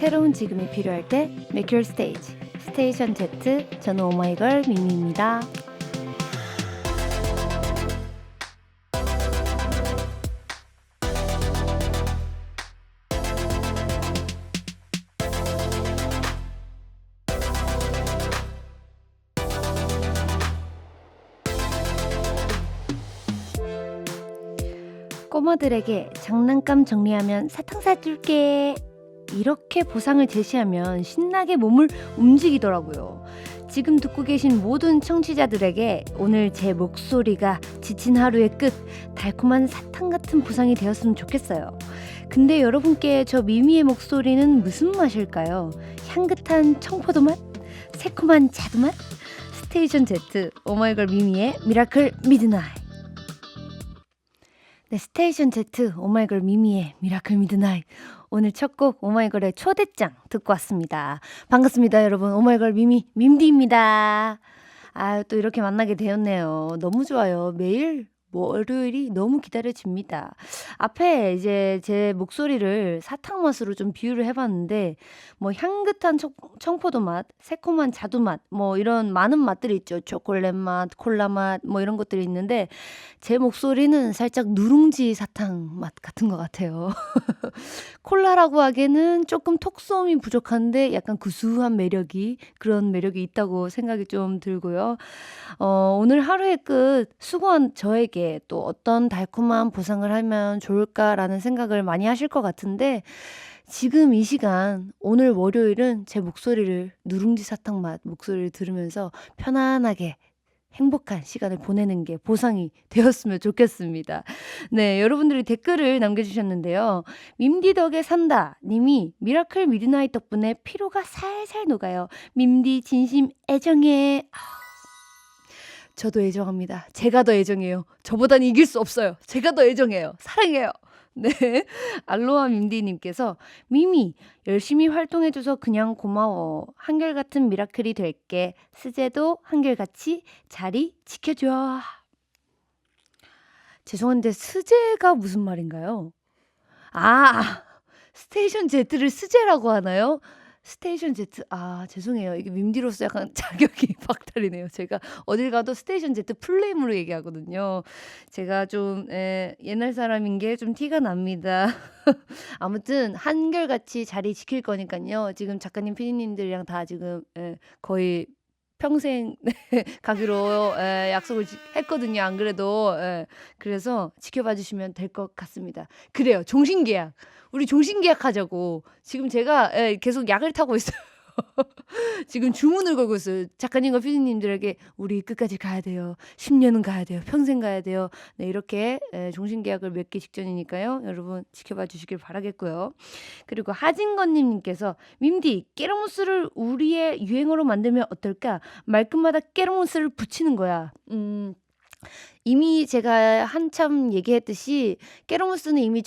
새로운 지금이 필요할 때 Make Your Stage 스테이션 Z. 저는 오마이걸 미미입니다. 꼬마들에게 장난감 정리하면 사탕 사줄게, 이렇게 보상을 제시하면 신나게 몸을 움직이더라고요. 지금 듣고 계신 모든 청취자들에게 오늘 제 목소리가 지친 하루의 끝, 달콤한 사탕 같은 보상이 되었으면 좋겠어요. 근데 여러분께 저 미미의 목소리는 무슨 맛일까요? 향긋한 청포도 맛? 새콤한 자두 맛? 스테이션 Z 오마이걸 미미의 미라클 미드나잇. 네, 스테이션 Z 오마이걸 미미의 미라클 미드나잇. 오늘 첫 곡 오마이걸의 초대장 듣고 왔습니다. 반갑습니다, 여러분. 오마이걸 미미 밈디입니다. 아, 또 이렇게 만나게 되었네요. 너무 좋아요. 매일 월요일이 너무 기다려집니다. 앞에 이제 제 목소리를 사탕 맛으로 좀 비유를 해봤는데, 뭐 향긋한 청포도 맛, 새콤한 자두 맛, 뭐 이런 많은 맛들이 있죠. 초콜릿 맛, 콜라 맛, 뭐 이런 것들이 있는데, 제 목소리는 살짝 누룽지 사탕 맛 같은 것 같아요. 콜라라고 하기에는 조금 톡솜이 부족한데 약간 구수한 매력이, 그런 매력이 있다고 생각이 좀 들고요. 오늘 하루의 끝 수고한 저에게 또 어떤 달콤한 보상을 하면 좋을까라는 생각을 많이 하실 것 같은데, 지금 이 시간 오늘 월요일은 제 목소리를, 누룽지 사탕 맛 목소리를 들으면서 편안하게 행복한 시간을 보내는 게 보상이 되었으면 좋겠습니다. 네, 여러분들이 댓글을 남겨주셨는데요. 밈디 덕에 산다 님이 미라클 미드나잇 덕분에 피로가 살살 녹아요. 밈디 진심 애정해. 저도 애정합니다. 제가 더 애정해요. 저보단 이길 수 없어요. 제가 더 애정해요. 사랑해요. 네, 알로하 밈디님께서 미미 열심히 활동해줘서 그냥 고마워. 한결같은 미라클이 될게. 스제도 한결같이 자리 지켜줘. 죄송한데 스제가 무슨 말인가요? 아, 스테이션 Z를 스제라고 하나요? 스테이션 Z, 죄송해요. 이게 밈디로서 약간 자격이 박탈이네요. 제가 어딜 가도 스테이션 Z 풀네임으로 얘기하거든요. 제가 좀 옛날 사람인 게 좀 티가 납니다. 아무튼 한결같이 자리 지킬 거니까요. 지금 작가님, 피디님들이랑 다 지금 거의 평생 가기로 약속을 했거든요. 안 그래도 그래서 지켜봐 주시면 될 것 같습니다. 그래요. 종신계약. 우리 종신계약 하자고. 지금 제가 계속 약을 타고 있어요. 지금 주문을 걸고 있어요. 작가님과 피디님들에게 우리 끝까지 가야 돼요. 10년은 가야 돼요. 평생 가야 돼요. 네, 이렇게 종신계약을 맺기 직전이니까요. 여러분 지켜봐 주시길 바라겠고요. 그리고 하진건님께서 밈디 깨로무스를 우리의 유행어로 만들면 어떨까? 말끝마다 깨로무스를 붙이는 거야. 이미 제가 한참 얘기했듯이 깨로무스는 이미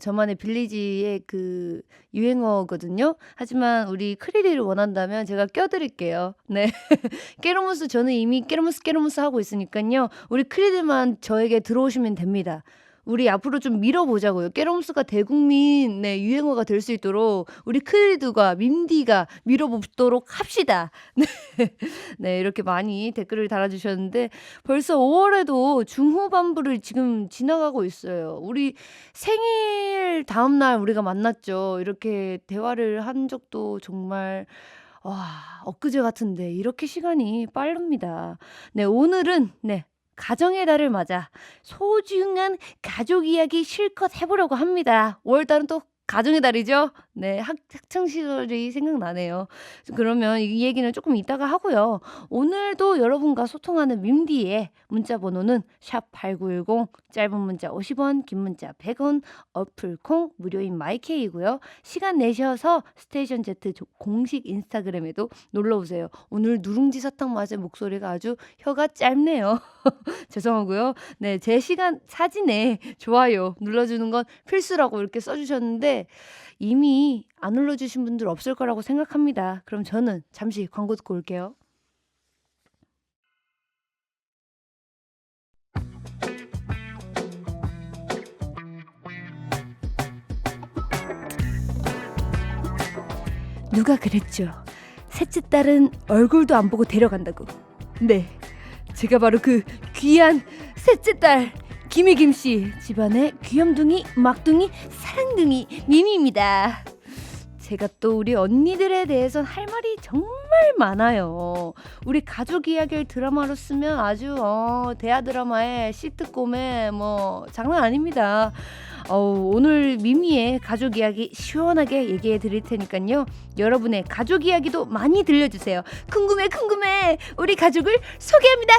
저만의 빌리지의 그 유행어거든요. 하지만 우리 크리디를 원한다면 제가 껴드릴게요. 네. 깨로무스, 저는 이미 깨로무스 하고 있으니까요. 우리 크리디만 저에게 들어오시면 됩니다. 우리 앞으로 좀 밀어보자고요. 깨로무스가 대국민 유행어가 될 수 있도록 우리 크리드가 밈디가 밀어보도록 합시다. 네. 네, 이렇게 많이 댓글을 달아주셨는데 벌써 5월에도 중후반부를 지금 지나가고 있어요. 우리 생일 다음날 우리가 만났죠. 이렇게 대화를 한 적도 정말 엊그제 같은데 이렇게 시간이 빠릅니다. 네, 오늘은 가정의 달을 맞아 소중한 가족 이야기 실컷 해보려고 합니다. 5월달은 또 가정의 달이죠. 네, 학창 시절이 생각나네요. 그러면 이 얘기는 조금 이따가 하고요. 오늘도 여러분과 소통하는 밈디의 문자 번호는 샵8910, 짧은 문자 50원, 긴 문자 100원, 어플 콩 무료인 마이케이고요. 시간 내셔서 스테이션 Z 공식 인스타그램에도 놀러 오세요. 오늘 누룽지 사탕 맛의 목소리가 아주 혀가 짧네요. 죄송하고요. 네, 제 시간 사진에 좋아요 눌러주는 건 필수라고 이렇게 써주셨는데 이미 안 눌러주신 분들 없을 거라고 생각합니다. 그럼 저는 잠시 광고 듣고 올게요. 누가 그랬죠? 셋째 딸은 얼굴도 안 보고 데려간다고. 네, 제가 바로 그 귀한 셋째 딸 김희김씨 집안의 귀염둥이, 막둥이, 사랑둥이 미미입니다. 제가 또 우리 언니들에 대해서 할 말이 정말 많아요. 우리 가족 이야기를 드라마로 쓰면 아주 대하 드라마의 시트콤에 뭐 장난 아닙니다. 오늘 미미의 가족 이야기 시원하게 얘기해 드릴 테니까요. 여러분의 가족 이야기도 많이 들려주세요. 궁금해 우리 가족을 소개합니다.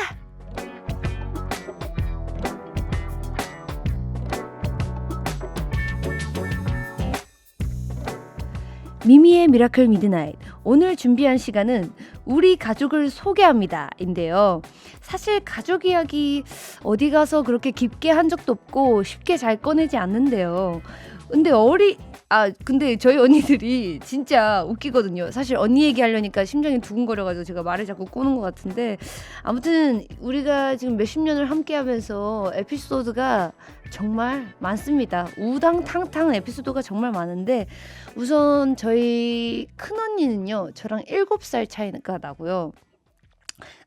미미의 미라클 미드나잇. 오늘 준비한 시간은 우리 가족을 소개합니다 인데요. 사실 가족 이야기 어디 가서 그렇게 깊게 한 적도 없고 쉽게 잘 꺼내지 않는데요. 근데 저희 언니들이 진짜 웃기거든요. 사실 언니 얘기하려니까 심장이 두근거려가지고 제가 말을 자꾸 꼬는 것 같은데, 아무튼 우리가 지금 몇십 년을 함께하면서 에피소드가 정말 많습니다. 우당탕탕 에피소드가 정말 많은데, 우선 저희 큰언니는요 저랑 7살 차이가 나고요.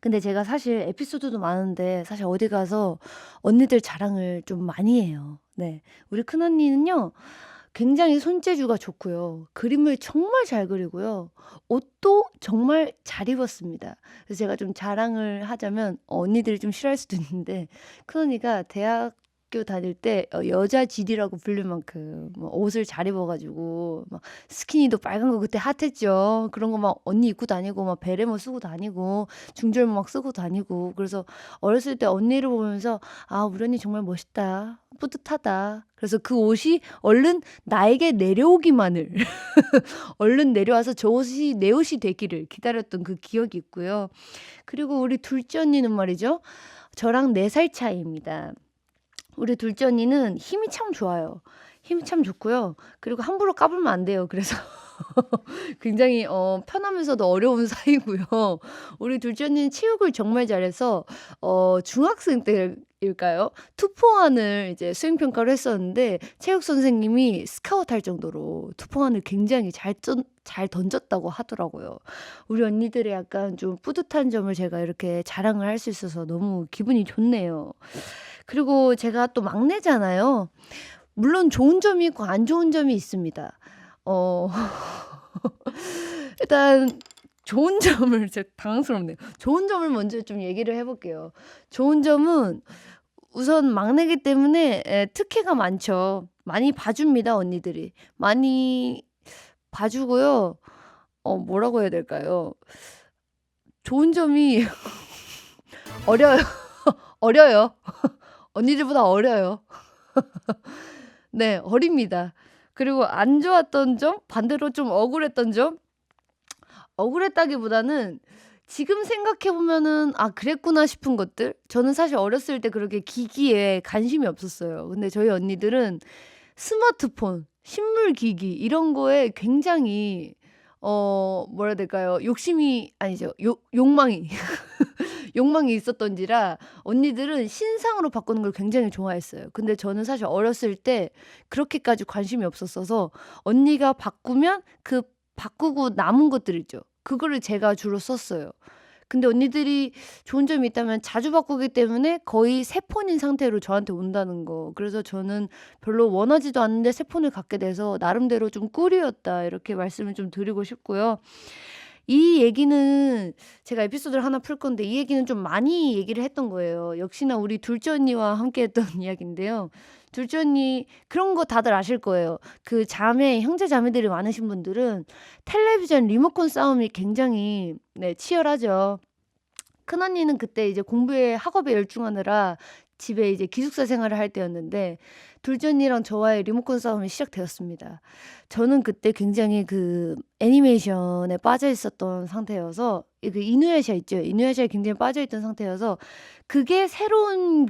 근데 제가 사실 에피소드도 많은데 사실 어디 가서 언니들 자랑을 좀 많이 해요. 네, 우리 큰언니는요 굉장히 손재주가 좋고요. 그림을 정말 잘 그리고요. 옷도 정말 잘 입었습니다. 그래서 제가 좀 자랑을 하자면 언니들이 좀 싫어할 수도 있는데, 큰언니가 대학교 다닐 때 여자 GD라고 불릴 만큼 뭐 옷을 잘 입어가지고 막 스키니도 빨간 거 그때 핫했죠. 그런 거 막 언니 입고 다니고 막 베레모 쓰고 다니고 중절모 막 쓰고 다니고, 그래서 어렸을 때 언니를 보면서 아, 우리 언니 정말 멋있다, 뿌듯하다. 그래서 그 옷이 얼른 나에게 내려오기만을 얼른 내려와서 저 옷이 내 옷이 되기를 기다렸던 그 기억이 있고요. 그리고 우리 둘째 언니는 말이죠, 저랑 4살 차이입니다. 우리 둘째 언니는 힘이 참 좋아요. 힘이 참 좋고요. 그리고 함부로 까불면 안 돼요. 그래서 굉장히 편하면서도 어려운 사이고요. 우리 둘째 언니는 체육을 정말 잘해서 중학생 때일까요? 투포환을 이제 수행평가를 했었는데 체육 선생님이 스카우트 할 정도로 투포환을 굉장히 잘 던졌다고 하더라고요. 우리 언니들의 약간 좀 뿌듯한 점을 제가 이렇게 자랑을 할 수 있어서 너무 기분이 좋네요. 그리고 제가 또 막내잖아요. 물론 좋은 점이 있고 안 좋은 점이 있습니다. 일단 좋은 점을, 제가 당황스럽네요. 좋은 점을 먼저 좀 얘기를 해볼게요. 좋은 점은 우선 막내기 때문에 특혜가 많죠. 많이 봐줍니다, 언니들이. 많이 봐주고요. 뭐라고 해야 될까요? 좋은 점이 어려요. 어려요. 언니들보다 어려요. 네, 어립니다. 그리고 안 좋았던 점, 반대로 좀 억울했던 점, 억울했다기보다는 지금 생각해 보면은 아, 그랬구나 싶은 것들. 저는 사실 어렸을 때 그렇게 기기에 관심이 없었어요. 근데 저희 언니들은 스마트폰, 식물기기 이런 거에 굉장히 뭐라 해야 될까요? 욕심이 아니죠. 욕망이 욕망이 있었던지라 언니들은 신상으로 바꾸는 걸 굉장히 좋아했어요. 근데 저는 사실 어렸을 때 그렇게까지 관심이 없었어서 언니가 바꾸면 그 바꾸고 남은 것들 있죠. 그거를 제가 주로 썼어요. 근데 언니들이 좋은 점이 있다면 자주 바꾸기 때문에 거의 새 폰인 상태로 저한테 온다는 거. 그래서 저는 별로 원하지도 않는데 새 폰을 갖게 돼서 나름대로 좀 꿀이었다, 이렇게 말씀을 좀 드리고 싶고요. 이 얘기는 제가 에피소드를 하나 풀 건데 이 얘기는 좀 많이 얘기를 했던 거예요. 역시나 우리 둘째 언니와 함께 했던 이야기인데요. 둘째 언니 그런 거 다들 아실 거예요. 그 형제 자매들이 많으신 분들은 텔레비전 리모컨 싸움이 굉장히 치열하죠. 큰언니는 그때 이제 공부에 학업에 열중하느라 집에 이제 기숙사 생활을 할 때였는데 둘째 언니랑 저와의 리모컨 싸움이 시작되었습니다. 저는 그때 굉장히 그 애니메이션에 빠져 있었던 상태여서, 그 이누야샤 있죠. 이누야샤에 굉장히 빠져 있던 상태여서 그게 새로운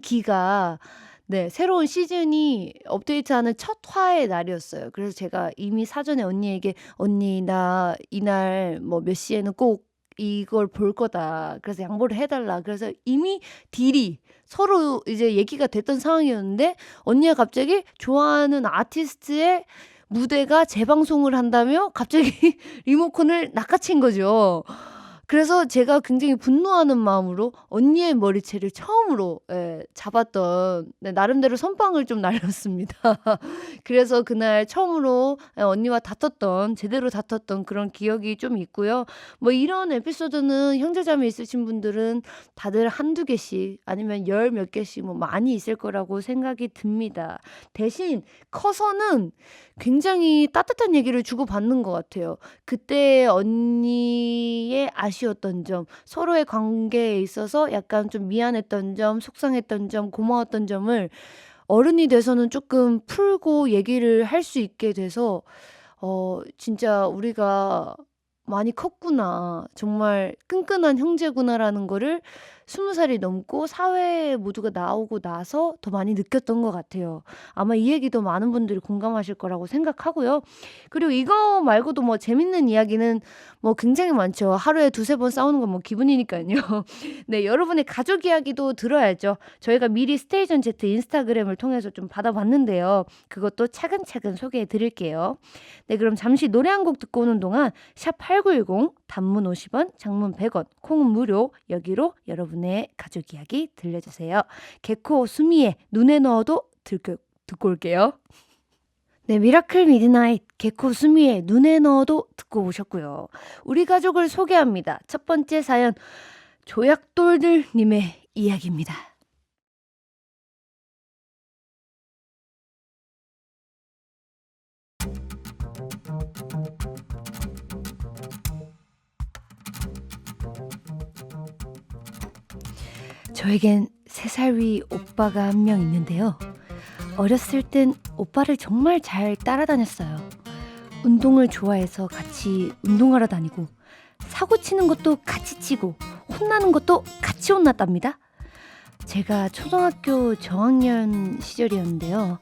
새로운 시즌이 업데이트하는 첫 화의 날이었어요. 그래서 제가 이미 사전에 언니에게 언니 나 이날 뭐 몇 시에는 꼭 이걸 볼 거다. 그래서 양보를 해달라. 그래서 이미 딜이 서로 이제 얘기가 됐던 상황이었는데 언니가 갑자기 좋아하는 아티스트의 무대가 재방송을 한다며 갑자기 리모컨을 낚아챈 거죠. 그래서 제가 굉장히 분노하는 마음으로 언니의 머리채를 처음으로 잡았던 나름대로 선빵을 좀 날렸습니다. 그래서 그날 처음으로 언니와 다퉜던 제대로 다퉜던 그런 기억이 좀 있고요. 뭐 이런 에피소드는 형제자매 있으신 분들은 다들 한두 개씩 아니면 열 몇 개씩 뭐 많이 있을 거라고 생각이 듭니다. 대신 커서는 굉장히 따뜻한 얘기를 주고받는 것 같아요. 그때 언니의 아쉬웠던 점, 서로의 관계에 있어서 약간 좀 미안했던 점, 속상했던 점, 고마웠던 점을 어른이 돼서는 조금 풀고 얘기를 할 수 있게 돼서 진짜 우리가 많이 컸구나. 정말 끈끈한 형제구나라는 거를 20살이 넘고 사회에 모두가 나오고 나서 더 많이 느꼈던 것 같아요. 아마 이 얘기도 많은 분들이 공감하실 거라고 생각하고요. 그리고 이거 말고도 뭐 재밌는 이야기는 뭐 굉장히 많죠. 하루에 두세 번 싸우는 건 뭐 기분이니까요. 네, 여러분의 가족 이야기도 들어야죠. 저희가 미리 스테이션 Z 인스타그램을 통해서 좀 받아봤는데요. 그것도 차근차근 소개해 드릴게요. 네, 그럼 잠시 노래 한 곡 듣고 오는 동안 샵8910 단문 50원, 장문 100원, 콩은 무료 여기로 여러분의 가족 이야기 들려주세요. 개코 수미의 눈에 넣어도 듣고 올게요. 네, 미라클 미드나잇 개코 수미의 눈에 넣어도 듣고 오셨고요. 우리 가족을 소개합니다. 첫 번째 사연 조약돌들님의 이야기입니다. 저에겐 3살 위 오빠가 한 명 있는데요. 어렸을 땐 오빠를 정말 잘 따라다녔어요. 운동을 좋아해서 같이 운동하러 다니고 사고 치는 것도 같이 치고 혼나는 것도 같이 혼났답니다. 제가 초등학교 저학년 시절이었는데요.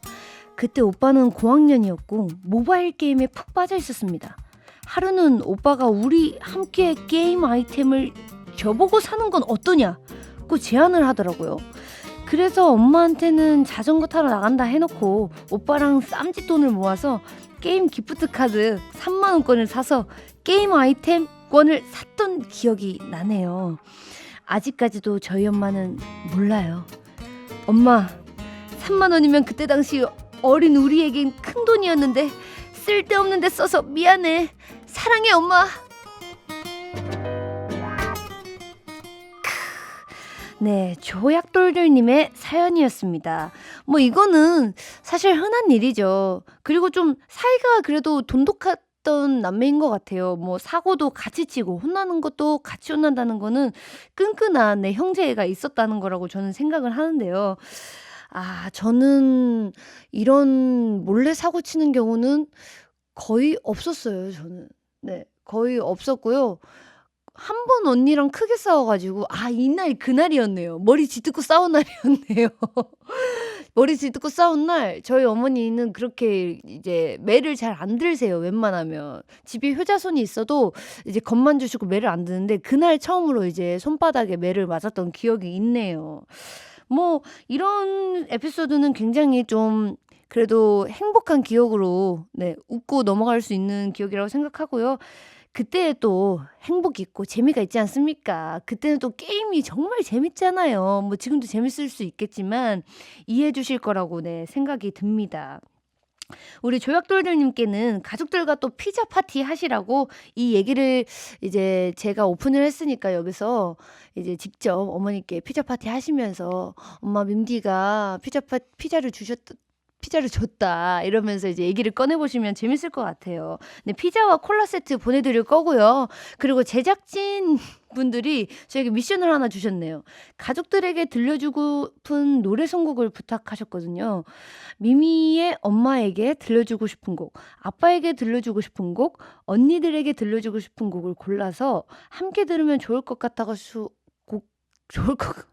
그때 오빠는 고학년이었고 모바일 게임에 푹 빠져 있었습니다. 하루는 오빠가 우리 함께 게임 아이템을 저보고 사는 건 어떠냐고 제안을 하더라고요. 그래서 엄마한테는 자전거 타러 나간다 해놓고 오빠랑 쌈짓 돈을 모아서 게임 기프트 카드 3만원권을 사서 게임 아이템권을 샀던 기억이 나네요. 아직까지도 저희 엄마는 몰라요. 엄마, 3만원이면 그때 당시 어린 우리에겐 큰 돈이었는데 쓸데없는 데 써서 미안해. 사랑해 엄마. 네, 조약돌들님의 사연이었습니다. 뭐 이거는 사실 흔한 일이죠. 그리고 좀 사이가 그래도 돈독했던 남매인 것 같아요. 뭐 사고도 같이 치고 혼나는 것도 같이 혼난다는 거는 끈끈한 내 형제가 있었다는 거라고 저는 생각을 하는데요. 저는 이런 몰래 사고 치는 경우는 거의 없었어요, 저는. 네, 거의 없었고요. 한 번 언니랑 크게 싸워가지고 이날 그날이었네요. 머리 쥐뜯고 싸운 날이었네요. 머리 쥐뜯고 싸운 날 저희 어머니는 그렇게 이제 매를 잘 안 들세요. 웬만하면 집에 효자손이 있어도 이제 겁만 주시고 매를 안 드는데 그날 처음으로 이제 손바닥에 매를 맞았던 기억이 있네요. 뭐 이런 에피소드는 굉장히 좀 그래도 행복한 기억으로 웃고 넘어갈 수 있는 기억이라고 생각하고요. 그때 또 행복이 있고 재미가 있지 않습니까? 그때는 또 게임이 정말 재밌잖아요. 뭐 지금도 재밌을 수 있겠지만 이해해 주실 거라고 생각이 듭니다. 우리 조약돌들님께는 가족들과 또 피자 파티 하시라고 이 얘기를 이제 제가 오픈을 했으니까 여기서 이제 직접 어머니께 피자 파티 하시면서 엄마 민디가 피자를 줬다 이러면서 이제 얘기를 꺼내보시면 재밌을 것 같아요. 네, 피자와 콜라 세트 보내드릴 거고요. 그리고 제작진 분들이 저에게 미션을 하나 주셨네요. 가족들에게 들려주고 싶은 노래 선곡을 부탁하셨거든요. 미미의 엄마에게 들려주고 싶은 곡, 아빠에게 들려주고 싶은 곡, 언니들에게 들려주고 싶은 곡을 골라서 함께 들으면 좋을 것 같아가지고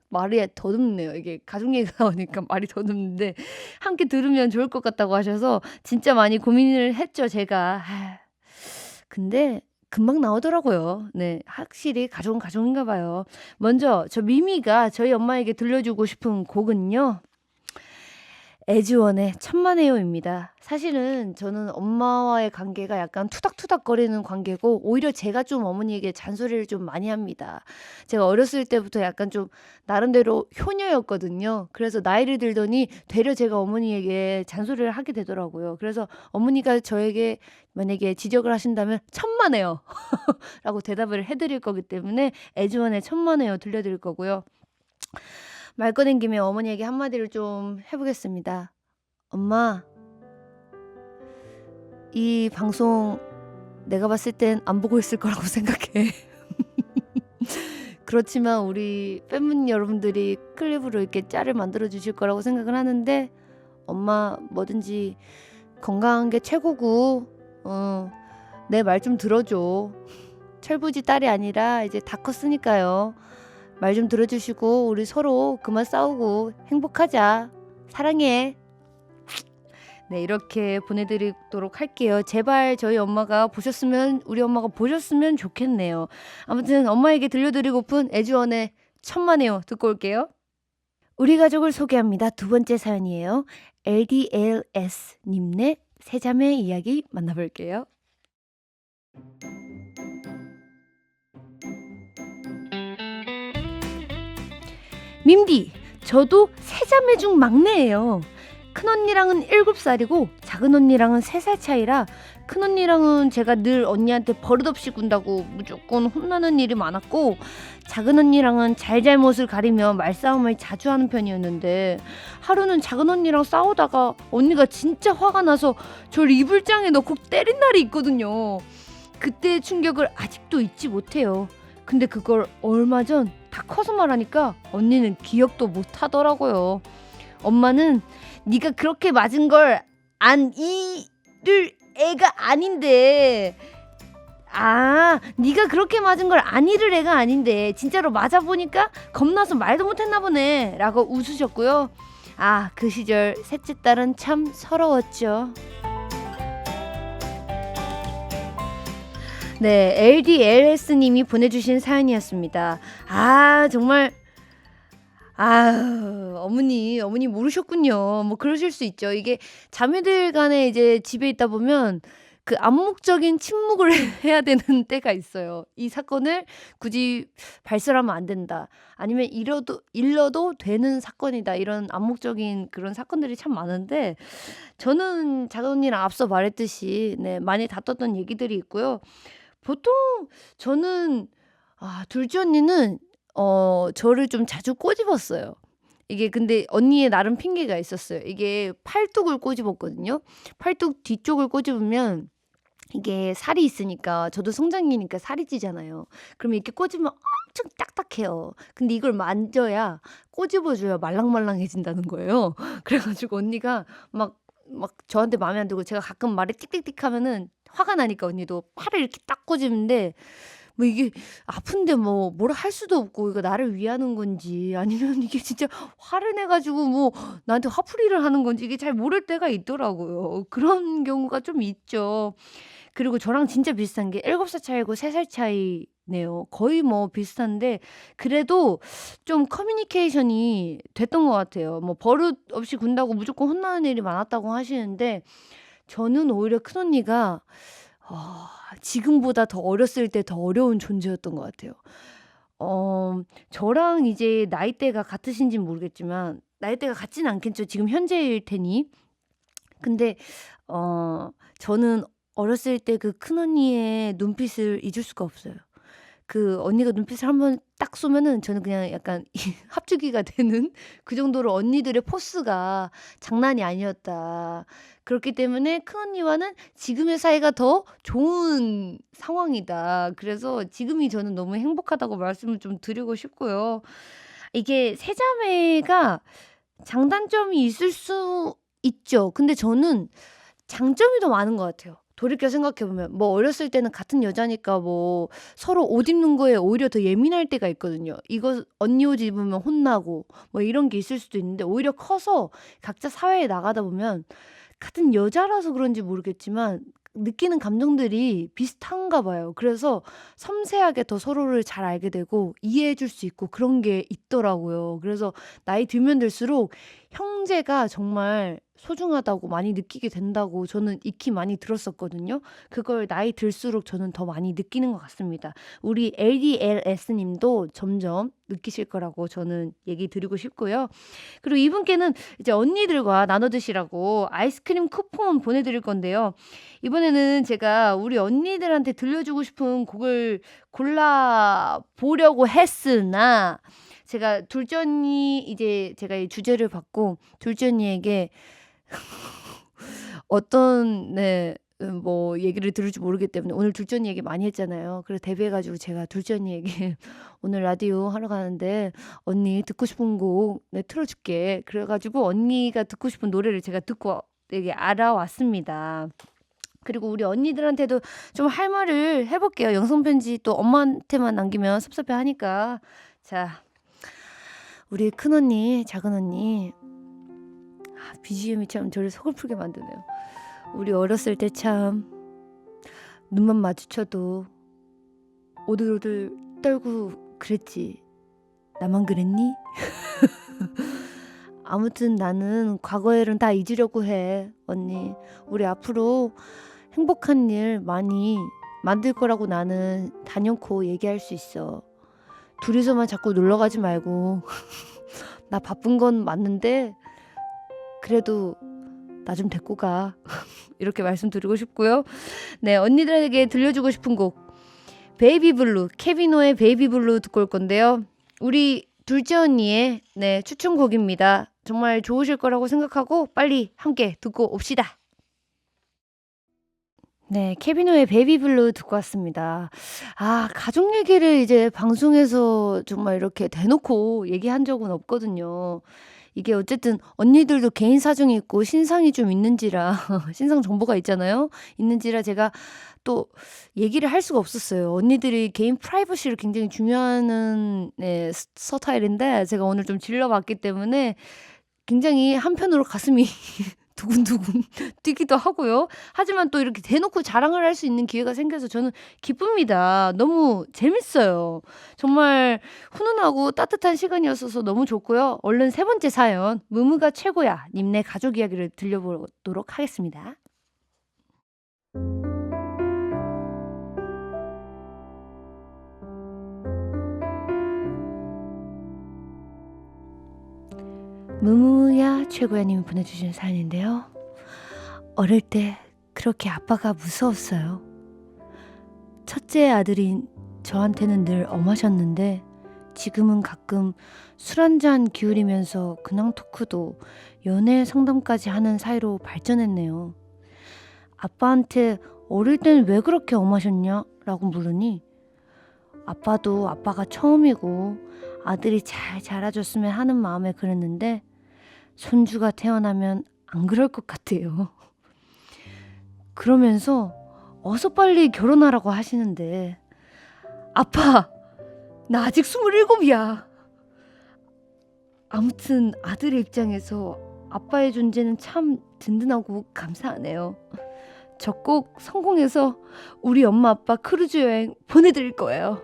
말이 더듬네요. 이게 가족 얘기가 나오니까 말이 더듬는데 함께 들으면 좋을 것 같다고 하셔서 진짜 많이 고민을 했죠, 제가. 근데 금방 나오더라고요. 네, 확실히 가족은 가족인가 봐요. 먼저 저 미미가 저희 엄마에게 들려주고 싶은 곡은요. 애지원의 천만에요입니다. 사실은 저는 엄마와의 관계가 약간 투닥투닥거리는 관계고 오히려 제가 좀 어머니에게 잔소리를 좀 많이 합니다. 제가 어렸을 때부터 약간 좀 나름대로 효녀였거든요. 그래서 나이를 들더니 되려 제가 어머니에게 잔소리를 하게 되더라고요. 그래서 어머니가 저에게 만약에 지적을 하신다면 천만에요 라고 대답을 해드릴 거기 때문에 애지원의 천만에요 들려드릴 거고요. 말 꺼낸 김에 어머니에게 한마디를 좀 해보겠습니다. 엄마, 이 방송 내가 봤을 땐 안 보고 있을 거라고 생각해. 그렇지만 우리 팬분 여러분들이 클립으로 이렇게 짤을 만들어 주실 거라고 생각을 하는데 엄마 뭐든지 건강한 게 최고고 내 말 좀 들어줘. 철부지 딸이 아니라 이제 다 컸으니까요. 말 좀 들어주시고 우리 서로 그만 싸우고 행복하자. 사랑해. 네, 이렇게 보내드리도록 할게요. 제발 저희 엄마가 보셨으면, 우리 엄마가 보셨으면 좋겠네요. 아무튼 엄마에게 들려드리고픈 애주원의 천만에요 듣고 올게요. 우리 가족을 소개합니다. 두 번째 사연이에요. LDLS님네 세자매 이야기 만나볼게요. 밈디, 저도 세자매 중 막내예요. 큰언니랑은 7살이고 작은언니랑은 3살 차이라 큰언니랑은 제가 늘 언니한테 버릇없이 군다고 무조건 혼나는 일이 많았고 작은언니랑은 잘잘못을 가리며 말싸움을 자주 하는 편이었는데 하루는 작은언니랑 싸우다가 언니가 진짜 화가 나서 저를 이불장에 넣고 때린 날이 있거든요. 그때의 충격을 아직도 잊지 못해요. 근데 그걸 얼마 전 다 커서 말하니까 언니는 기억도 못 하더라고요. 엄마는 네가 그렇게 맞은 걸 안 이를 애가 아닌데 네가 그렇게 맞은 걸 안 이를 애가 아닌데 진짜로 맞아보니까 겁나서 말도 못했나 보네 라고 웃으셨고요. 그 시절 셋째 딸은 참 서러웠죠. 네, LDLS님이 보내주신 사연이었습니다. 정말 어머니 모르셨군요. 뭐 그러실 수 있죠. 이게 자매들 간에 이제 집에 있다 보면 그 암묵적인 침묵을 해야 되는 때가 있어요. 이 사건을 굳이 발설하면 안 된다. 아니면 일러도 되는 사건이다. 이런 암묵적인 그런 사건들이 참 많은데 저는 작은 언니랑 앞서 말했듯이 네, 많이 다퉜던 얘기들이 있고요. 보통 저는 둘째 언니는 저를 좀 자주 꼬집었어요. 이게 근데 언니의 나름 핑계가 있었어요. 이게 팔뚝을 꼬집었거든요. 팔뚝 뒤쪽을 꼬집으면 이게 살이 있으니까 저도 성장기니까 살이 찌잖아요. 그러면 이렇게 꼬집으면 엄청 딱딱해요. 근데 이걸 만져야 꼬집어줘야 말랑말랑해진다는 거예요. 그래가지고 언니가 막 저한테 마음에 안 들고 제가 가끔 말에 띡띡띡 하면은 화가 나니까 언니도 팔을 이렇게 딱 꼬집는데 뭐 이게 아픈데 뭐 뭐라 할 수도 없고 이거 나를 위하는 건지 아니면 이게 진짜 화를 내 가지고 뭐 나한테 화풀이를 하는 건지 이게 잘 모를 때가 있더라고요. 그런 경우가 좀 있죠. 그리고 저랑 진짜 비슷한 게 7살 차이고 3살 차이네요. 거의 뭐 비슷한데 그래도 좀 커뮤니케이션이 됐던 것 같아요. 뭐 버릇 없이 군다고 무조건 혼나는 일이 많았다고 하시는데 저는 오히려 큰언니가 지금보다 더 어렸을 때 더 어려운 존재였던 것 같아요. 저랑 이제 나이대가 같으신진 모르겠지만 나이대가 같진 않겠죠. 지금 현재일 테니. 근데 저는 어렸을 때 그 큰언니의 눈빛을 잊을 수가 없어요. 그 언니가 눈빛을 한번 딱 쏘면은 저는 그냥 약간 합주기가 되는 그 정도로 언니들의 포스가 장난이 아니었다. 그렇기 때문에 큰언니와는 지금의 사이가 더 좋은 상황이다. 그래서 지금이 저는 너무 행복하다고 말씀을 좀 드리고 싶고요. 이게 세자매가 장단점이 있을 수 있죠. 근데 저는 장점이 더 많은 것 같아요. 돌이켜 생각해보면 뭐 어렸을 때는 같은 여자니까 뭐 서로 옷 입는 거에 오히려 더 예민할 때가 있거든요. 이거 언니 옷 입으면 혼나고 뭐 이런 게 있을 수도 있는데 오히려 커서 각자 사회에 나가다 보면 같은 여자라서 그런지 모르겠지만 느끼는 감정들이 비슷한가 봐요. 그래서 섬세하게 더 서로를 잘 알게 되고 이해해 줄 수 있고 그런 게 있더라고요. 그래서 나이 들면 들수록 형제가 정말 소중하다고 많이 느끼게 된다고 저는 익히 많이 들었었거든요. 그걸 나이 들수록 저는 더 많이 느끼는 것 같습니다. 우리 LDLS 님도 점점 느끼실 거라고 저는 얘기 드리고 싶고요. 그리고 이분께는 이제 언니들과 나눠 드시라고 아이스크림 쿠폰 보내드릴 건데요. 이번에는 제가 우리 언니들한테 들려주고 싶은 곡을 골라보려고 했으나 제가 둘째 언니 이제 제가 이 주제를 받고 둘째 언니에게 어떤 뭐 얘기를 들을지 모르기 때문에 오늘 둘째 언니 얘기 많이 했잖아요. 그래서 대비해가지고 제가 둘째 언니에게 오늘 라디오 하러 가는데 언니 듣고 싶은 곡 틀어줄게. 그래가지고 언니가 듣고 싶은 노래를 제가 듣고 되게 알아왔습니다. 그리고 우리 언니들한테도 좀 할 말을 해볼게요. 영상편지 또 엄마한테만 남기면 섭섭해하니까. 자, 우리 큰언니, 작은언니. BGM이 참 저를 서글프게 만드네요. 우리 어렸을 때 참 눈만 마주쳐도 오들오들 떨고 그랬지. 나만 그랬니? 아무튼 나는 과거 일은 다 잊으려고 해. 언니, 우리 앞으로 행복한 일 많이 만들 거라고 나는 단연코 얘기할 수 있어. 둘이서만 자꾸 놀러 가지 말고 나 바쁜 건 맞는데 그래도 나 좀 데리고 가. 이렇게 말씀드리고 싶고요. 네, 언니들에게 들려주고 싶은 곡 베이비 블루, 케비노의 베이비 블루 듣고 올 건데요. 우리 둘째 언니의 추천곡입니다. 정말 좋으실 거라고 생각하고 빨리 함께 듣고 옵시다. 네, 케비노의 베이비 블루 듣고 왔습니다. 가족 얘기를 이제 방송에서 정말 이렇게 대놓고 얘기한 적은 없거든요. 이게 어쨌든 언니들도 개인 사정이 있고 신상이 좀 있는지라 신상 정보가 있잖아요. 있는지라 제가 또 얘기를 할 수가 없었어요. 언니들이 개인 프라이버시를 굉장히 중요하는 스타일인데 제가 오늘 좀 질러봤기 때문에 굉장히 한편으로 가슴이 두근두근 뛰기도 하고요. 하지만 또 이렇게 대놓고 자랑을 할 수 있는 기회가 생겨서 저는 기쁩니다. 너무 재밌어요. 정말 훈훈하고 따뜻한 시간이었어서 너무 좋고요. 얼른 세 번째 사연 무무가 최고야 님네 가족 이야기를 들려보도록 하겠습니다. 무무야 최고야 님이 보내주신 사연인데요. 어릴 때 그렇게 아빠가 무서웠어요. 첫째 아들인 저한테는 늘 엄하셨는데 지금은 가끔 술 한잔 기울이면서 근황 토크도 연애 상담까지 하는 사이로 발전했네요. 아빠한테 어릴 땐 왜 그렇게 엄하셨냐? 라고 물으니 아빠도 아빠가 처음이고 아들이 잘 자라줬으면 하는 마음에 그랬는데 손주가 태어나면 안 그럴 것 같아요. 그러면서 어서 빨리 결혼하라고 하시는데 아빠, 나 아직 27이야. 아무튼 아들의 입장에서 아빠의 존재는 참 든든하고 감사하네요. 저 꼭 성공해서 우리 엄마 아빠 크루즈 여행 보내드릴 거예요.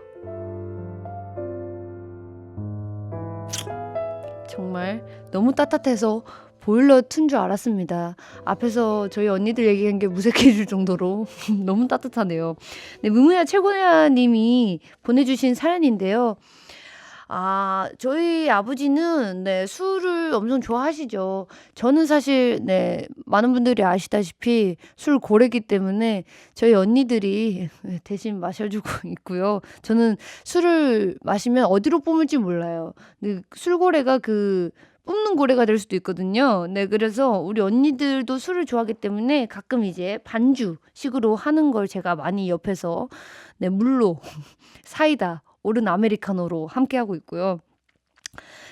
정말 너무 따뜻해서 보일러 튼 줄 알았습니다. 앞에서 저희 언니들 얘기한 게 무색해질 정도로 너무 따뜻하네요. 네, 무무야 최고야 님이 보내주신 사연인데요. 저희 아버지는 술을 엄청 좋아하시죠. 저는 사실 많은 분들이 아시다시피 술 고래기 때문에 저희 언니들이 대신 마셔주고 있고요. 저는 술을 마시면 어디로 뿜을지 몰라요. 근데 술고래가 뿜는 고래가 될 수도 있거든요. 그래서 우리 언니들도 술을 좋아하기 때문에 가끔 이제 반주식으로 하는 걸 제가 많이 옆에서 물로 사이다 오른 아메리카노로 함께하고 있고요.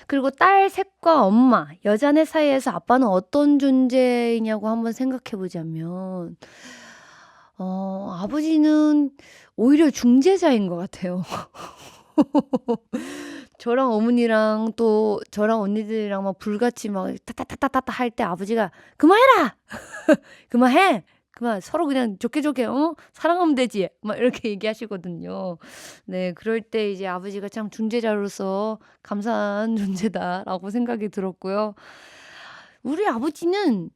그리고 딸 셋과 엄마, 여자네 사이에서 아빠는 어떤 존재이냐고 한번 생각해보자면 아버지는 오히려 중재자인 것 같아요. 저랑 어머니랑 또 저랑 언니들이랑 막 불같이 막 타타타타타 할 때 아버지가 그만해라! 그만해! 그만 서로 그냥 좋게 좋게 사랑하면 되지. 막 이렇게 얘기하시거든요. 네, 그럴 때 이제 아버지가 참 중재자로서 감사한 존재다라고 생각이 들었고요. 우리 아버지는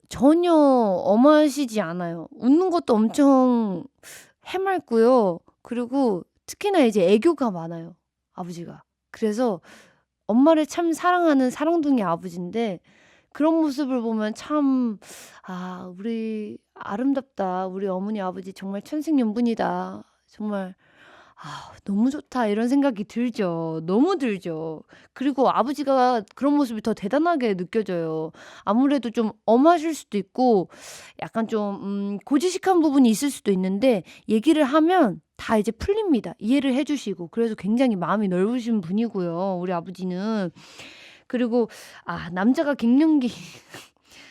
전혀 엄하시지 않아요. 웃는 것도 엄청 해맑고요. 그리고 특히나 이제 애교가 많아요, 아버지가. 그래서 엄마를 참 사랑하는 사랑둥이 아버지인데 그런 모습을 보면 참 '아 우리 아름답다. 우리 어머니 아버지 정말 천생연분이다.' 정말 '아 너무 좋다.' 이런 생각이 들죠. 너무 들죠. 그리고 아버지가 그런 모습이 더 대단하게 느껴져요. 아무래도 좀 엄하실 수도 있고 약간 좀 고지식한 부분이 있을 수도 있는데 얘기를 하면 다 이제 풀립니다. 이해를 해 주시고. 그래서 굉장히 마음이 넓으신 분이고요, 우리 아버지는. 그리고 남자가 갱년기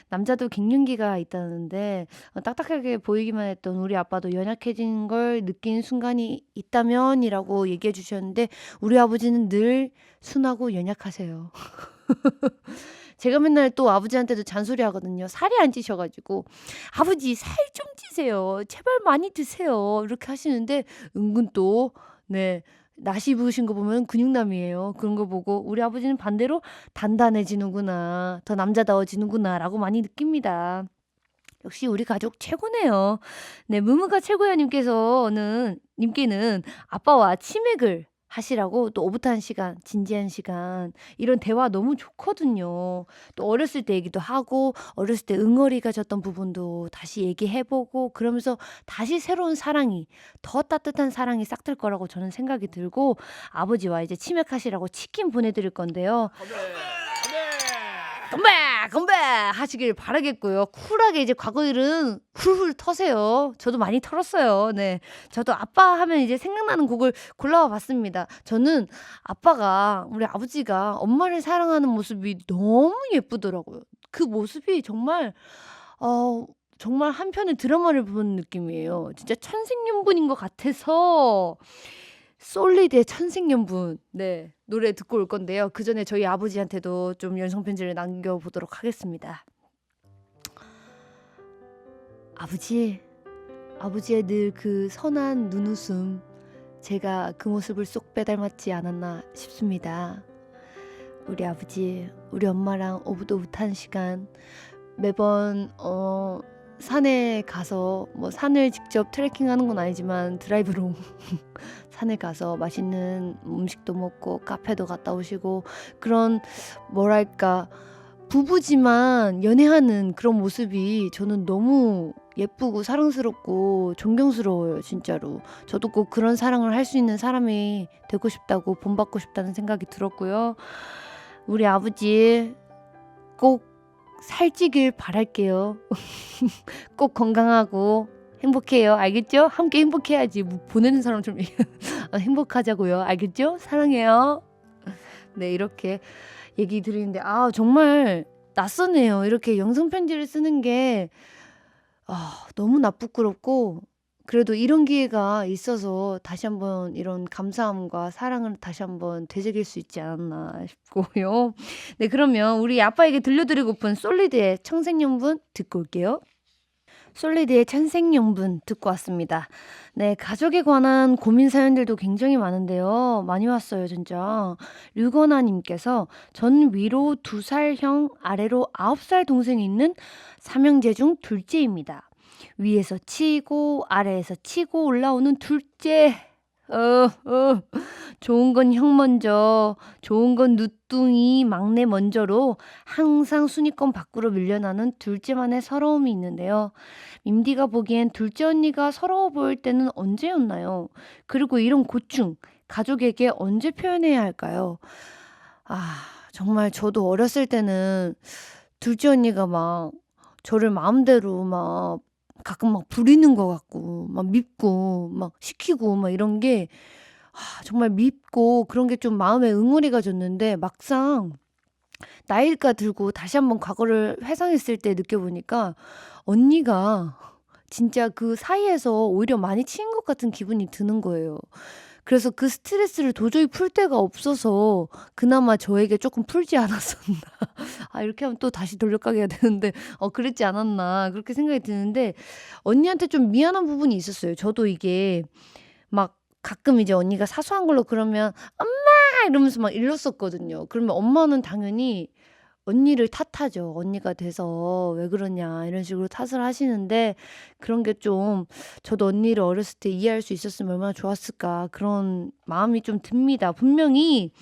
남자도 갱년기가 있다는데 딱딱하게 보이기만 했던 우리 아빠도 연약해진 걸 느낀 순간이 있다면이라고 얘기해 주셨는데 우리 아버지는 늘 순하고 연약하세요. 제가 맨날 또 아버지한테도 잔소리하거든요. 살이 안 찌셔 가지고 "아버지 살 좀 찌세요. 제발 많이 드세요." 이렇게 하시는데 은근 또 네 나시 입으신 거 보면 근육남이에요. 그런 거 보고 '우리 아버지는 반대로 단단해지는구나. 더 남자다워지는구나.'라고 많이 느낍니다. 역시 우리 가족 최고네요. 네, 무무가 최고야 님께는 아빠와 치맥을 하시라고 또 오붓한 시간, 진지한 시간 이런 대화 너무 좋거든요. 또 어렸을 때 얘기도 하고 어렸을 때 응어리가 졌던 부분도 다시 얘기해 보고 그러면서 다시 새로운 사랑이 더 따뜻한 사랑이 싹틀 거라고 저는 생각이 들고 아버지와 이제 치맥하시라고 치킨 보내 드릴 건데요. 건배! 건배! 하시길 바라겠고요. 쿨하게 이제 과거일은 훌훌 터세요. 저도 많이 털었어요. 네. 저도 아빠 하면 이제 생각나는 곡을 골라와 봤습니다. 저는 우리 아버지가 엄마를 사랑하는 모습이 너무 예쁘더라고요. 그 모습이 정말 한편의 드라마를 보는 느낌이에요. 진짜 천생연분인 것 같아서 솔리드의 천생연분 네 노래 듣고 올 건데요. 그전에 저희 아버지한테도 좀 연성 편지를 남겨보도록 하겠습니다. 아버지의 늘 그 선한 눈웃음 제가 그 모습을 쏙 빼닮았지 않았나 싶습니다. 우리 아버지 우리 엄마랑 오붓오붓한 시간 매번 산에 가서 뭐 산을 직접 트레킹하는 건 아니지만 드라이브로 산에 가서 맛있는 음식도 먹고 카페도 갔다 오시고 그런 뭐랄까 부부지만 연애하는 그런 모습이 저는 너무 예쁘고 사랑스럽고 존경스러워요, 진짜로. 저도 꼭 그런 사랑을 할 수 있는 사람이 되고 싶다고 본받고 싶다는 생각이 들었고요. 우리 아버지 꼭 살찌길 바랄게요. 꼭 건강하고 행복해요. 알겠죠? 함께 행복해야지. 뭐 보내는 사람 좀 행복하자고요. 알겠죠? 사랑해요. 네, 이렇게 얘기 드리는데 정말 낯서네요. 이렇게 영상 편지를 쓰는 게 너무나 부끄럽고 그래도 이런 기회가 있어서 다시 한번 이런 감사함과 사랑을 다시 한번 되새길 수 있지 않았나 싶고요. 네, 그러면 우리 아빠에게 들려드리고픈 솔리드의 청생연분 듣고 올게요. 솔리드의 천생연분 듣고 왔습니다. 네, 가족에 관한 고민 사연들도 굉장히 많은데요. 많이 왔어요, 진짜. 류건아님께서 전 위로 2살 형, 아래로 9살 동생이 있는 삼형제 중 둘째입니다. 위에서 치고 아래에서 치고 올라오는 둘째. 좋은 건 형 먼저, 좋은 건 누뚱이 막내 먼저로 항상 순위권 밖으로 밀려나는 둘째만의 서러움이 있는데요. 밈디가 보기엔 둘째 언니가 서러워 보일 때는 언제였나요? 그리고 이런 고충, 가족에게 언제 표현해야 할까요? 정말 저도 어렸을 때는 둘째 언니가 막 저를 마음대로 막 가끔 막 부리는 것 같고 막 밉고 막 시키고 막 이런 게 정말 밉고 그런 게 좀 마음에 응어리가 졌는데 막상 나이가 들고 다시 한번 과거를 회상했을 때 느껴보니까 언니가 진짜 그 사이에서 오히려 많이 치인 것 같은 기분이 드는 거예요. 그래서 그 스트레스를 도저히 풀 데가 없어서 그나마 저에게 조금 풀지 않았었나. 아, 이렇게 하면 또 다시 돌려가게 되는데, 그랬지 않았나. 그렇게 생각이 드는데, 언니한테 좀 미안한 부분이 있었어요. 저도 이게 막 가끔 이제 언니가 사소한 걸로 그러면, 엄마! 이러면서 막 일렀었거든요. 그러면 엄마는 당연히 언니를 탓하죠. 언니가 돼서 왜 그러냐 이런 식으로 탓을 하시는데 그런 게 좀 저도 언니를 어렸을 때 이해할 수 있었으면 얼마나 좋았을까 그런 마음이 좀 듭니다. 분명히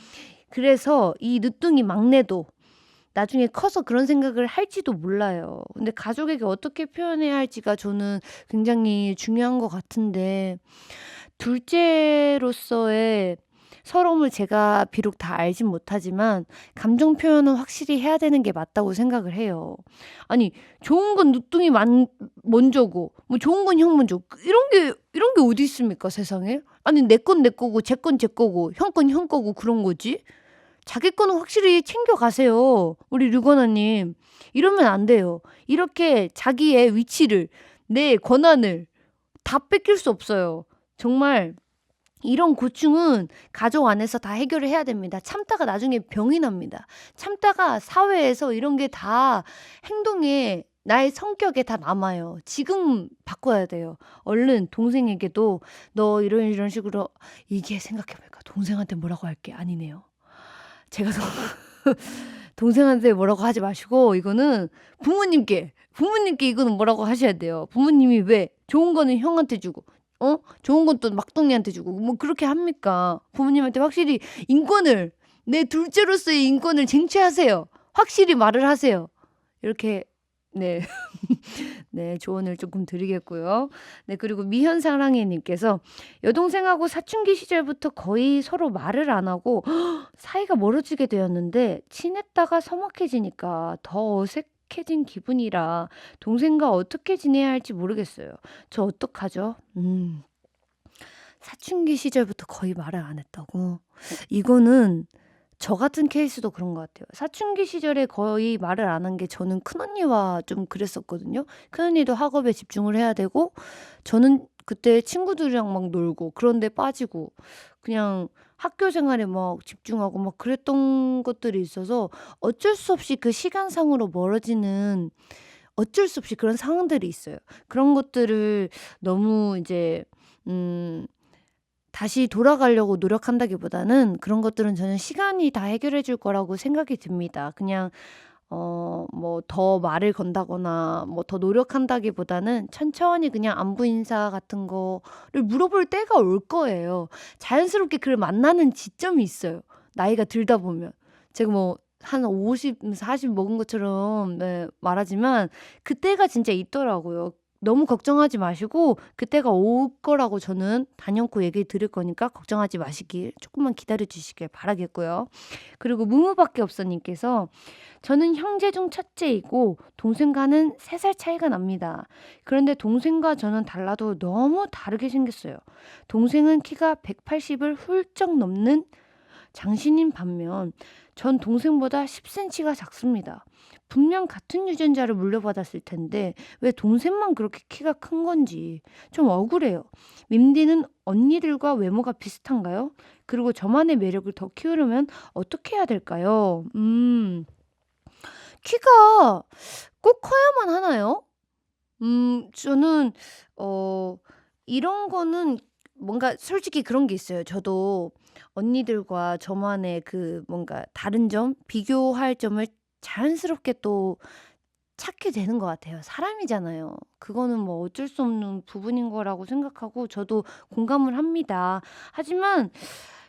그래서 이 늦둥이 막내도 나중에 커서 그런 생각을 할지도 몰라요. 근데 가족에게 어떻게 표현해야 할지가 저는 굉장히 중요한 것 같은데 둘째로서의 서러움을 제가 비록 다 알진 못하지만 감정 표현은 확실히 해야 되는 게 맞다고 생각을 해요. 아니, 좋은 건 늦둥이 먼저고 뭐 좋은 건 형 먼저 이런 게 어디 있습니까, 세상에? 아니, 내 건 내 거고 제 건 제 거고 형 건 형 거고 그런 거지. 자기 거는 확실히 챙겨 가세요. 우리 류건아님. 이러면 안 돼요. 이렇게 자기의 위치를 내 권한을 다 뺏길 수 없어요. 정말 이런 고충은 가족 안에서 다 해결을 해야 됩니다. 참다가 나중에 병이 납니다. 참다가 사회에서 이런 게 다 행동에 나의 성격에 다 남아요. 지금 바꿔야 돼요. 얼른 동생에게도 너 이런 식으로 이게 생각해보니까 동생한테 뭐라고 할게 아니네요. 제가 동생한테 뭐라고 하지 마시고 이거는 부모님께 이거는 뭐라고 하셔야 돼요. 부모님이 왜 좋은 거는 형한테 주고 좋은 건 또 막둥이한테 주고 뭐 그렇게 합니까? 부모님한테 확실히 인권을 내 둘째로서의 인권을 쟁취하세요. 확실히 말을 하세요. 이렇게 네. 네, 조언을 조금 드리겠고요. 네, 그리고 미현사랑해님께서 여동생하고 사춘기 시절부터 거의 서로 말을 안 하고 사이가 멀어지게 되었는데 친했다가 서먹해지니까 더 어색해진 기분이라 동생과 어떻게 지내야 할지 모르겠어요. 저 어떡하죠? 사춘기 시절부터 거의 말을 안 했다고? 이거는 저 같은 케이스도 그런 것 같아요. 사춘기 시절에 거의 말을 안 한 게 저는 큰언니와 좀 그랬었거든요. 큰언니도 학업에 집중을 해야 되고 저는 그때 친구들이랑 막 놀고 그런 데 빠지고 그냥 학교 생활에 막 집중하고 막 그랬던 것들이 있어서 어쩔 수 없이 그 시간상으로 멀어지는 어쩔 수 없이 그런 상황들이 있어요. 그런 것들을 너무 이제 다시 돌아가려고 노력한다기보다는 그런 것들은 저는 시간이 다 해결해 줄 거라고 생각이 듭니다. 그냥 뭐 더 말을 건다거나 뭐 더 노력한다기보다는 천천히 그냥 안부 인사 같은 거를 물어볼 때가 올 거예요. 자연스럽게 그를 만나는 지점이 있어요. 나이가 들다 보면. 제가 뭐 한 50, 40 먹은 것처럼 네, 말하지만 그때가 진짜 있더라고요. 너무 걱정하지 마시고 그때가 올 거라고 저는 단연코 얘기 드릴 거니까 걱정하지 마시길 조금만 기다려 주시길 바라겠고요. 그리고 무무밖에 없어님께서 저는 형제 중 첫째이고 동생과는 3살 차이가 납니다. 그런데 동생과 저는 달라도 너무 다르게 생겼어요. 동생은 키가 180을 훌쩍 넘는 장신인 반면 전 동생보다 10cm가 작습니다. 분명 같은 유전자를 물려받았을 텐데 왜 동생만 그렇게 키가 큰 건지 좀 억울해요. 밈디는 언니들과 외모가 비슷한가요? 그리고 저만의 매력을 더 키우려면 어떻게 해야 될까요? 키가 꼭 커야만 하나요? 저는 이런 거는 뭔가 솔직히 그런 게 있어요. 저도 언니들과 저만의 그 뭔가 다른 점, 비교할 점을 자연스럽게 또 찾게 되는 것 같아요. 사람이잖아요. 그거는 뭐 어쩔 수 없는 부분인 거라고 생각하고 저도 공감을 합니다. 하지만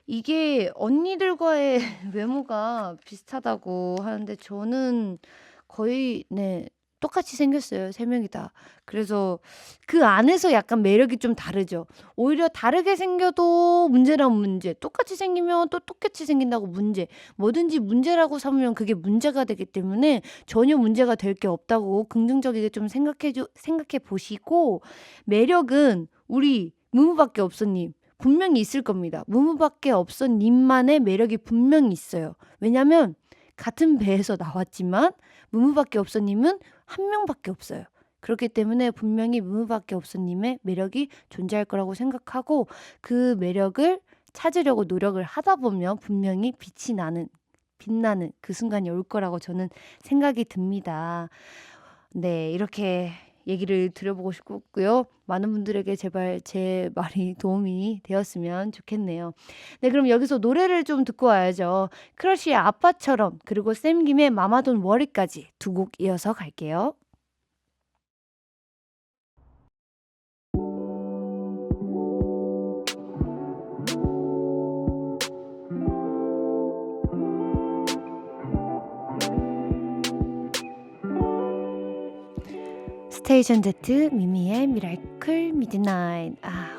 이게 언니들과의 외모가 비슷하다고 하는데 저는 거의 네 똑같이 생겼어요. 3명이 다. 그래서 그 안에서 약간 매력이 좀 다르죠. 오히려 다르게 생겨도 문제란 문제, 똑같이 생기면 또 똑같이 생긴다고 문제. 뭐든지 문제라고 삼으면 그게 문제가 되기 때문에 전혀 문제가 될 게 없다고 긍정적이게 좀 생각해 보시고 매력은 우리 무무밖에 없어님 분명히 있을 겁니다. 무무밖에 없어님만의 매력이 분명히 있어요. 왜냐면 같은 배에서 나왔지만 무무밖에 없어님은 한 명밖에 없어요. 그렇기 때문에 분명히 무무밖에 없어님의 매력이 존재할 거라고 생각하고 그 매력을 찾으려고 노력을 하다 보면 분명히 빛나는 그 순간이 올 거라고 저는 생각이 듭니다. 네, 이렇게 얘기를 드려보고 싶고요. 많은 분들에게 제발 제 말이 도움이 되었으면 좋겠네요. 네, 그럼 여기서 노래를 좀 듣고 와야죠. 크러쉬의 아빠처럼 그리고 샘김의 마마돈 워리까지 두 곡 이어서 갈게요. 스테이션 Z 미미의 미라클 미드나잇.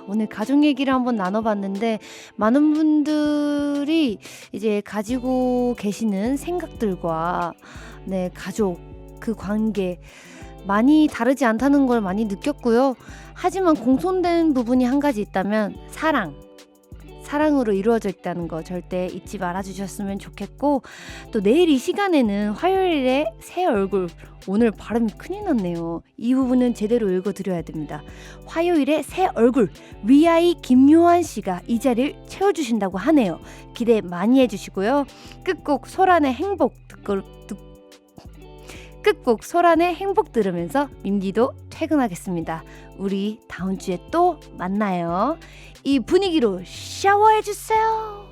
오늘 가족 얘기를 한번 나눠봤는데 많은 분들이 이제 가지고 계시는 생각들과 네, 가족 그 관계 많이 다르지 않다는 걸 많이 느꼈고요. 하지만 공통된 부분이 한 가지 있다면 사랑으로 이루어져 있다는 거 절대 잊지 말아주셨으면 좋겠고, 또 내일 이 시간에는 화요일에 새 얼굴, 오늘 발음이 큰일 났네요. 이 부분은 제대로 읽어드려야 됩니다. 화요일에 새 얼굴 위아이 김요한 씨가 이 자리를 채워주신다고 하네요. 기대 많이 해주시고요. 끝곡 소란의 행복 들으면서 민기도 퇴근하겠습니다. 우리 다음 주에 또 만나요. 이 분위기로 샤워해주세요.